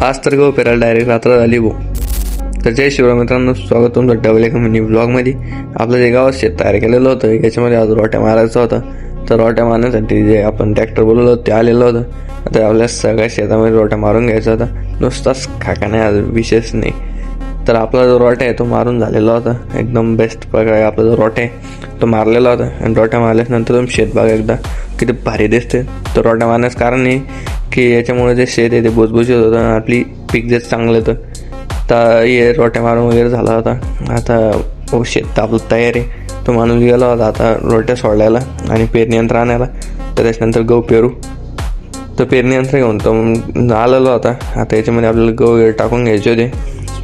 आज तर गहू पेरायला डायरेक्ट रात्र झाली गो. तर जय शिवराय मित्रांनो, स्वागत तुमचं डबल एका मिनी ब्लॉगमध्ये. आपलं जे गावात शेत तयार केलेलं होतं याच्यामध्ये आज रोट्या मारायचा होता. तर रोट्या मारण्यासाठी जे आपण ट्रॅक्टर बोलवलं होतं ते आलेलं होतं. आता आपल्या सगळ्या शेतामध्ये रोट्या मारून घ्यायचा होता. नुसताच खाका नाही, आज विशेष नाही. तर आपला जो रोटा आहे तो मारून झालेला होता. एकदम बेस्ट प्रकारे आपला जो रोटा आहे तो मारलेला होता. आणि रोट्या मारल्यानंतर तुम्ही शेत बघा एकदा किती भारी दिसते. तर रोट्या मारण्याचं कारण नाही की याच्यामुळे जे शेत आहे ते भुसभुशीत होतं आणि आपली पीक जे चांगलं येतं. तर हे रोट्या मारून वगैरे झाला होता. आता शेत तर आपलं तयार आहे. तो माणूस गेला होता आता रोट्या सोडायला आणि पेरणी यंत्र आणायला. तर त्याच्यानंतर गहू पेरू. तर पेरणी यंत्र घेऊन तो आलेला होता. आता याच्यामध्ये आपल्याला गहू टाकून घ्यायचे होते.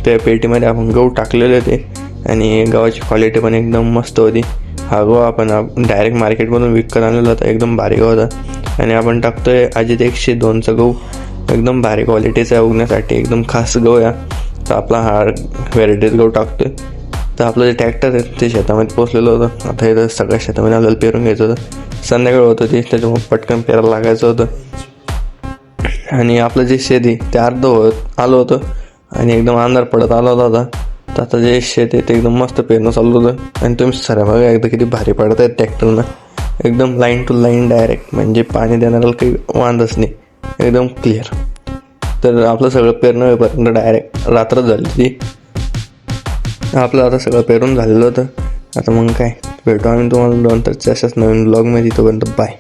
त्या पेटीमध्ये आपण गहू टाकलेले होते आणि गव्हाची क्वालिटी पण एकदम मस्त होती. हा गहू आपण डायरेक्ट मार्केटमधून विकत आणलेला होता. एकदम भारी गहू होता आणि आपण टाकतोय अजित 102चा गहू. एकदम भारी क्वालिटीचा उगण्यासाठी एकदम खास गहू आहे. तर आपला हा व्हेरायटीज गहू टाकतोय. तर आपलं जे ट्रॅक्टर आहे ते शेतामध्ये पोचलेलं होतं. आता इथं सगळ्या शेतामध्ये आपल्याला पेरून घ्यायचं होतं. संध्याकाळ होतं ते, त्याच्यामुळे पटकन पेरायला लागायचं होतं. आणि आपलं जे शेत आहे ते अर्ध आलं होतं आणि एकदम अंधार पडत आला होता. तर आता जे शेत आहे ते एकदम मस्त पेरणं चालू होतं. आणि तुम्ही सर बघा एकदा किती भारी पडत आहेत ट्रॅक्टरनं. एकदम लाईन टू लाईन डायरेक्ट, म्हणजे पाणी देणाऱ्याला काही वांधच नाही, एकदम क्लिअर. तर आपलं सगळं पेरणं होईपर्यंत डायरेक्ट रात्र झाली ती. आपलं आता सगळं पेरून झालेलं होतं. आता मग काय, भेटू आम्ही तुम्हाला नंतरच्या अशाच नवीन ब्लॉगमध्ये. तोपर्यंत बाय.